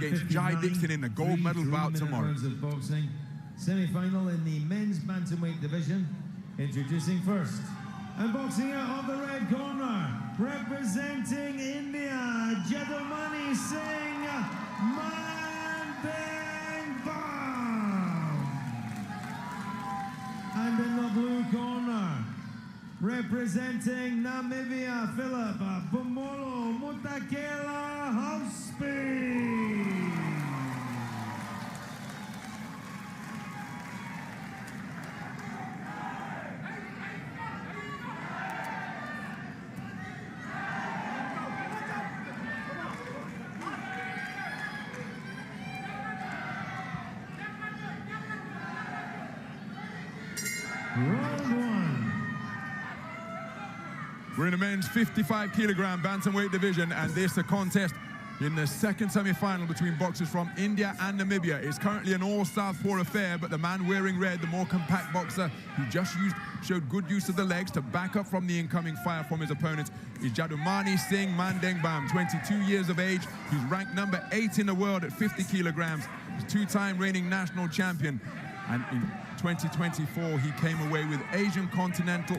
against Jai Dixon in the gold medal bout tomorrow. Semi-final in the men's bantamweight division. Introducing first, and boxing out of the red corner, representing India, JADUMANI Singh Mandeng-Bam. And in the blue corner, representing Namibia, Philip Pumulo CWG. Round one. We're in the men's 55-kilogram bantamweight division, and this a contest in the second semi-final between boxers from India and Namibia. It's currently an all-southpaw affair, but the man wearing red, the more compact boxer who showed good use of the legs to back up from the incoming fire from his opponents, is JADUMANI Singh Mandeng-Bam, 22 years of age. He's ranked number 8 in the world at 50 kilograms. He's two-time reigning national champion, and in 2024 he came away with Asian Continental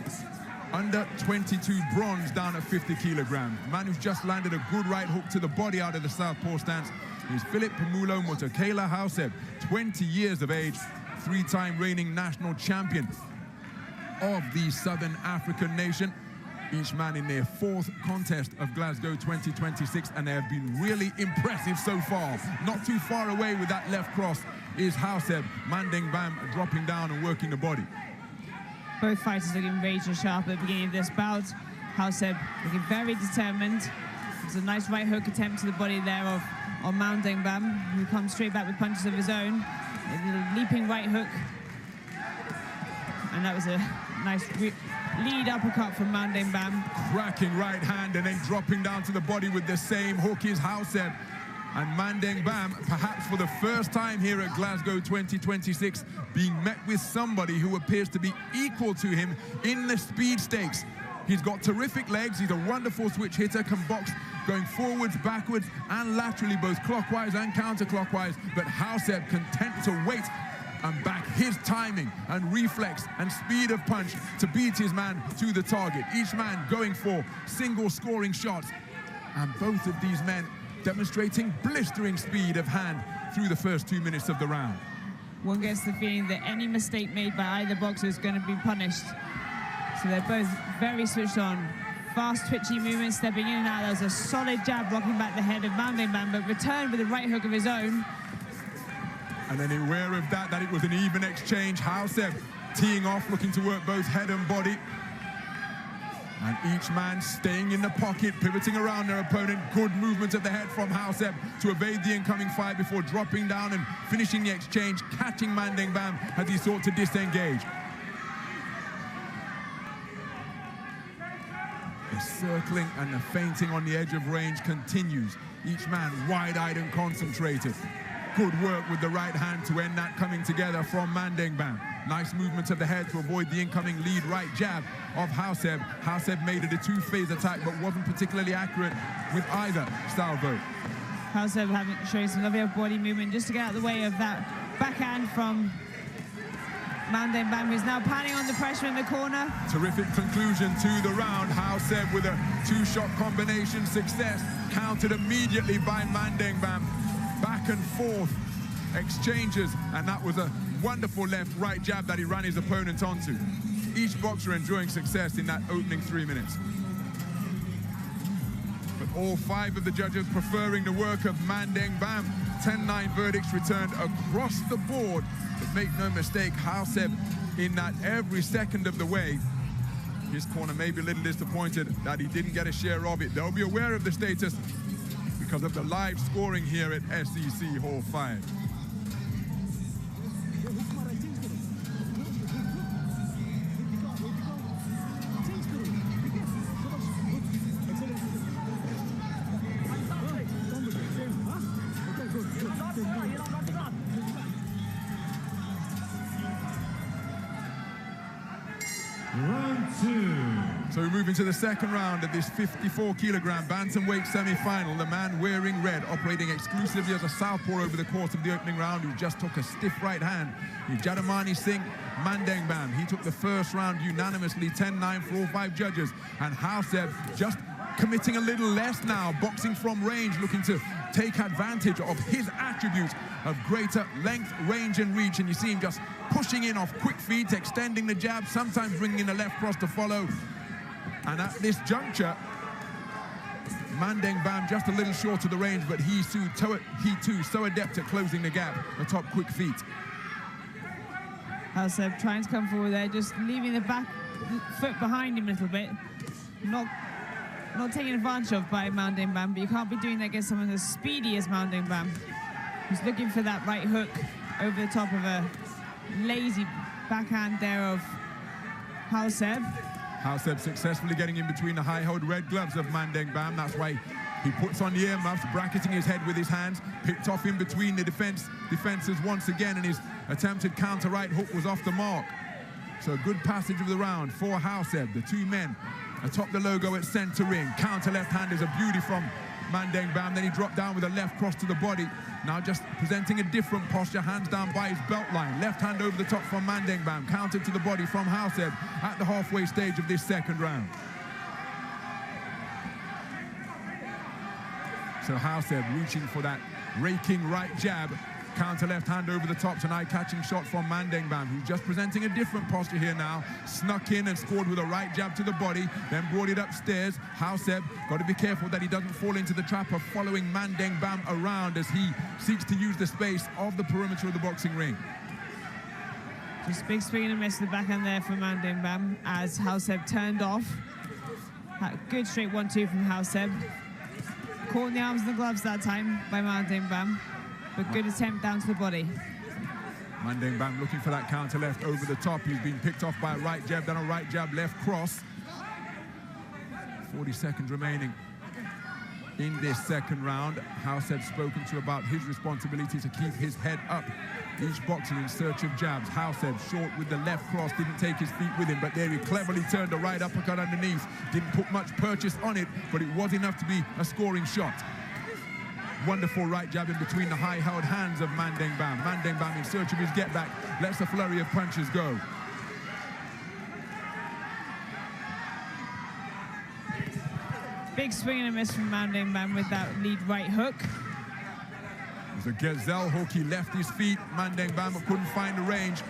under 22 bronze down at 50 kilograms. The man who's just landed a good right hook to the body out of the southpaw stance is Pumulo CWG, 20 years of age, three-time reigning national champion of the Southern African nation. Each man in their 4th contest of Glasgow 2026, and they have been really impressive so far. Not too far away with that left cross is Mandeng-Bam dropping down and working the body. Both fighters looking razor sharp at the beginning of this bout. Houseb looking very determined. There's a nice right hook attempt to the body there of Mandeng-Bam, who comes straight back with punches of his own. A little leaping right hook. And that was a nice lead uppercut from Mandeng-Bam. Cracking right hand and then dropping down to the body with the same hook is Houseb. And Mandeng-Bam, perhaps for the first time here at Glasgow 2026, being met with somebody who appears to be equal to him in the speed stakes. He's got terrific legs, he's a wonderful switch hitter, can box going forwards, backwards, and laterally, both clockwise and counterclockwise, but Houseb content to wait and back his timing and reflex and speed of punch to beat his man to the target. Each man going for single scoring shots, and both of these men demonstrating blistering speed of hand through the first 2 minutes of the round. One gets the feeling that any mistake made by either boxer is going to be punished. So they're both very switched on. Fast, twitchy movements, stepping in and out. That was a solid jab blocking back the head of Mandeng-Bam, but returned with a right hook of his own. And then aware of that it was an even exchange. Houseb teeing off, looking to work both head and body. And each man staying in the pocket, pivoting around their opponent. Good movement of the head from Houseb to evade the incoming fire before dropping down and finishing the exchange, catching Mandeng-Bam as he sought to disengage. The circling and the feinting on the edge of range continues. Each man wide-eyed and concentrated. Good work with the right hand to end that coming together from Mandeng-Bam. Nice movement of the head to avoid the incoming lead right jab of Houseb. Houseb made it a two-phase attack, but wasn't particularly accurate with either salvo. Houseb showing some lovely body movement just to get out of the way of that backhand from Mandeng-Bam, who's now panning on the pressure in the corner. Terrific conclusion to the round. Houseb with a two-shot combination success, countered immediately by Mandeng-Bam. Back and forth exchanges, and that was a wonderful left-right jab that he ran his opponent onto. Each boxer enjoying success in that opening 3 minutes. But all 5 of the judges preferring the work of Mandeng-Bam. 10-9 verdicts returned across the board. But make no mistake, Houseb in that every second of the way. His corner may be a little disappointed that he didn't get a share of it. They'll be aware of the status because of the live scoring here at SEC Hall 5. Round 2. So we move into the second round of this 54-kilogram bantamweight semi-final. The man wearing red, operating exclusively as a southpaw over the course of the opening round, who just took a stiff right hand, is JADUMANI Singh Mandengbam. He took the first round unanimously, 10-9 for all 5 judges. And Hauseb just committing a little less now, boxing from range, looking to take advantage of his attributes of greater length, range, and reach. And you see him just pushing in off quick feet, extending the jab, sometimes bringing in the left cross to follow. And at this juncture, Mandengbam just a little short of the range, but he too so adept at closing the gap atop quick feet. Hauseb trying to come forward there, just leaving the back foot behind him a little bit. Not taken advantage of by Mandengbam, but you can't be doing that against someone as speedy as Mandengbam, who's looking for that right hook over the top of a lazy backhand there of Hauseb. Hauseb successfully getting in between the high-held red gloves of Mandengbam. That's why he puts on the earmuffs, bracketing his head with his hands, picked off in between the defenses once again, and his attempted counter right hook was off the mark. So a good passage of the round for Hauseb. The two men atop the logo at center ring. Counter left hand is a beauty from Mandengbam. Then he dropped down with a left cross to the body. Now just presenting a different posture, hands down by his belt line. Left hand over the top from Mandengbam. Counter to the body from Hauseb at the halfway stage of this second round. So Hauseb reaching for that raking right jab. Counter left hand over the top, an eye-catching shot from Mandengbam, who's just presenting a different posture here now. Snuck in and scored with a right jab to the body, then brought it upstairs. Hauseb got to be careful that he doesn't fall into the trap of following Mandengbam around as he seeks to use the space of the perimeter of the boxing ring. Just big swing and a miss to the backhand there for Mandengbam as Hauseb turned off. Good straight 1-2 from Hauseb. Caught in the arms and the gloves that time by Mandengbam, but good attempt down to the body. Mandengbam looking for that counter left over the top. He's been picked off by a right jab, then a right jab, left cross. 40 seconds remaining in this second round. Hauseb spoken to about his responsibility to keep his head up. Each boxer in search of jabs. Hauseb short with the left cross, didn't take his feet with him, but there he cleverly turned a right uppercut underneath. Didn't put much purchase on it, but it was enough to be a scoring shot. Wonderful right jab in between the high-held hands of Mandengbam. Mandengbam in search of his get-back, lets a flurry of punches go. Big swing and a miss from Mandengbam with that lead right hook. It was a gazelle hook. He left his feet, Mandengbam, but couldn't find the range.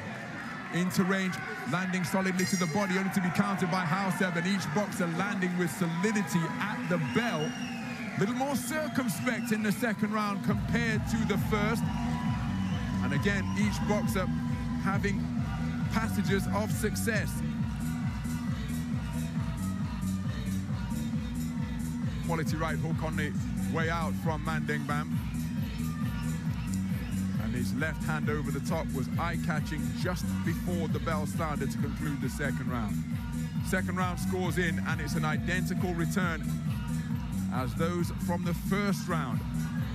Into range, landing solidly to the body, only to be countered by Hauseb, and each boxer landing with solidity at the bell. A little more circumspect in the second round compared to the first. And again, each boxer having passages of success. Quality right hook on the way out from Mandengbam. And his left hand over the top was eye-catching just before the bell sounded to conclude the second round. Second round scores in, and it's an identical return as those from the first round.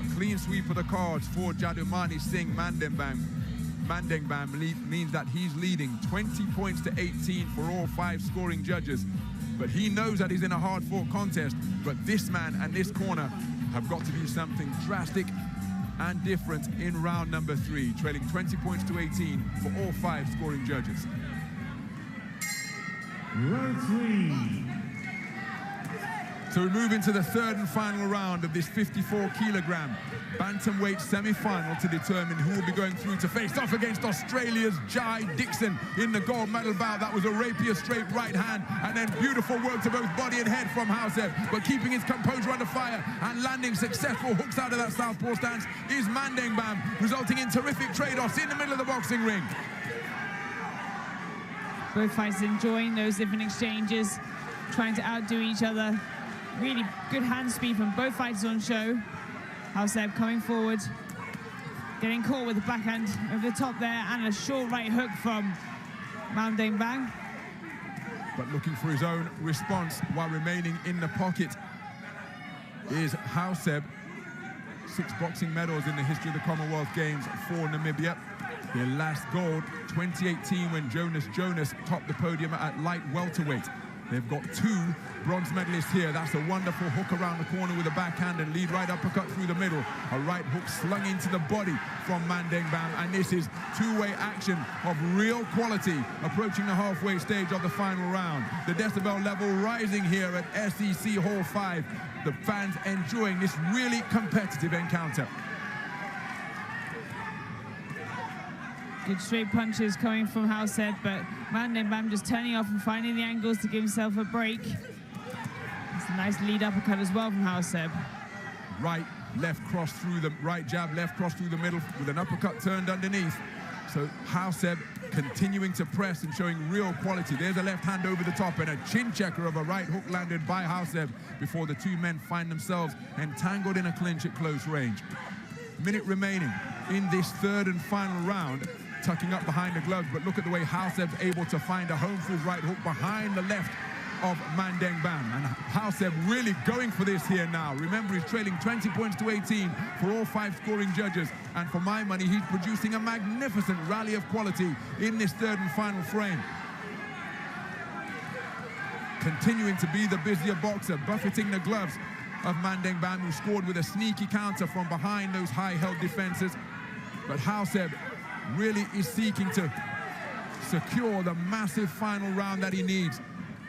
A clean sweep of the cards for JADUMANI Singh Mandengbam. Mandengbam means that he's leading 20 points to 18 for all 5 scoring judges. But he knows that he's in a hard-fought contest, but this man and this corner have got to do something drastic and different in round number 3, trailing 20 points to 18 for all 5 scoring judges. Round 3. So we move into the third and final round of this 54-kilogram bantamweight semi-final to determine who will be going through to face off against Australia's Jai Dixon in the gold medal bout. That was a rapier straight right hand, and then beautiful work to both body and head from Hauseb, but keeping his composure under fire and landing successful hooks out of that southpaw stance is Mandengbam, resulting in terrific trade-offs in the middle of the boxing ring. Both fighters enjoying those different exchanges, trying to outdo each other. Really good hand speed from both fighters on show. Hauseb coming forward, getting caught with the backhand over the top there, and a short right hook from Mandengbam. But looking for his own response while remaining in the pocket is Hauseb. 6 boxing medals in the history of the Commonwealth Games for Namibia. Their last gold, 2018, when Jonas topped the podium at light welterweight. They've got 2 bronze medalists here. That's a wonderful hook around the corner with a backhand and lead right uppercut through the middle. A right hook slung into the body from Mandeng Bam. And this is two-way action of real quality approaching the halfway stage of the final round. The decibel level rising here at SEC Hall 5. The fans enjoying this really competitive encounter. Good straight punches coming from Hauseb, but Mandeng Bam just turning off and finding the angles to give himself a break. It's a nice lead uppercut as well from Hauseb. Right, left cross through the right jab, left cross through the middle with an uppercut turned underneath. So Hauseb continuing to press and showing real quality. There's a left hand over the top and a chin checker of a right hook landed by Hauseb before the two men find themselves entangled in a clinch at close range. Minute remaining in this third and final round. Tucking up behind the gloves, but look at the way Hauseb's able to find a home full right hook behind the left of Mandeng Bam. And Hauseb really going for this here now. Remember, he's trailing 20 points to 18 for all 5 scoring judges. And for my money, he's producing a magnificent rally of quality in this third and final frame. Continuing to be the busier boxer, buffeting the gloves of Mandeng Bam, who scored with a sneaky counter from behind those high-held defenses. But Hauseb really is seeking to secure the massive final round that he needs.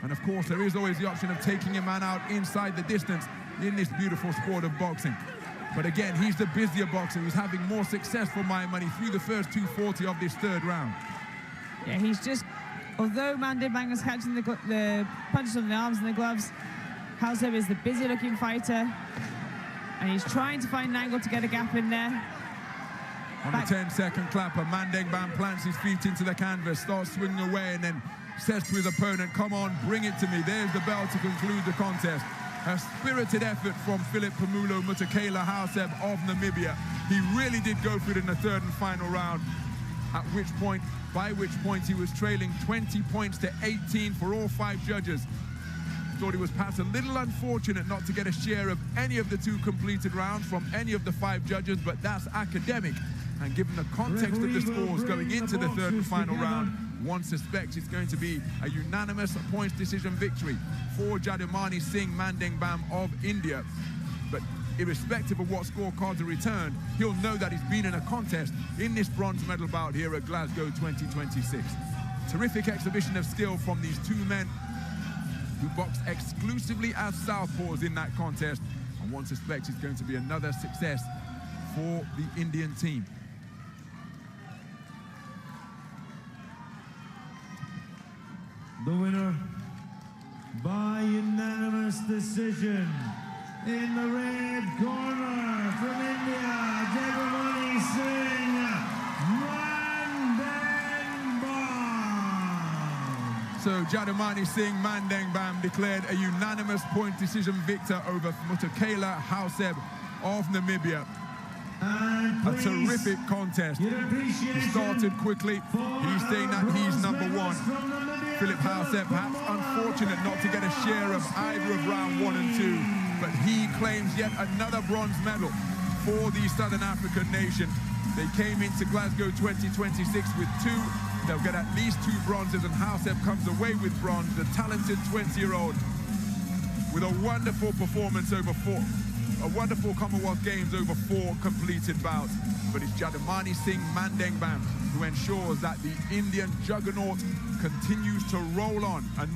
And of course, there is always the option of taking a man out inside the distance in this beautiful sport of boxing. But again, he's the busier boxer who's having more success for my money through the first 240 of this third round. Yeah, he's just, although Mandeng Bam is catching the punches on the arms and the gloves, Hauseb is the busy looking fighter, and he's trying to find an angle to get a gap in there. On the 10-second clapper, Mandeng Bam plants his feet into the canvas, starts swinging away, and then says to his opponent, come on, bring it to me. There's the bell to conclude the contest. A spirited effort from Philip Pumulo Mutakela Hauseb of Namibia. He really did go for it in the third and final round, by which point he was trailing 20 points to 18 for all 5 judges. Thought he was perhaps a little unfortunate not to get a share of any of the 2 completed rounds from any of the 5 judges, but that's academic. And given the context of the scores going into the third and final round, one suspects it's going to be a unanimous points decision victory for JADUMANI Singh Mandeng Bam of India. But irrespective of what scorecards are returned, he'll know that he's been in a contest in this bronze medal bout here at Glasgow 2026. Terrific exhibition of skill from these 2 men who boxed exclusively as southpaws in that contest. And one suspects it's going to be another success for the Indian team. The winner by unanimous decision in the red corner from India, JADUMANI Singh Mandeng Bam. So JADUMANI Singh Mandeng Bam declared a unanimous point decision victor over Mutakela Hauseb of Namibia. A terrific contest. He started quickly. He's saying that he's number 1. Philip Hauseb perhaps unfortunate not to get a share of either of round 1 and 2, but he claims yet another bronze medal for the Southern African nation. They came into Glasgow 2026 with 2. They'll get at least 2 bronzes, and Hauseb comes away with bronze, the talented 20-year-old, with a wonderful performance over 4. A wonderful Commonwealth Games over 4 completed bouts. But it's JADUMANI Singh Mandeng Bam who ensures that the Indian juggernaut continues to roll on.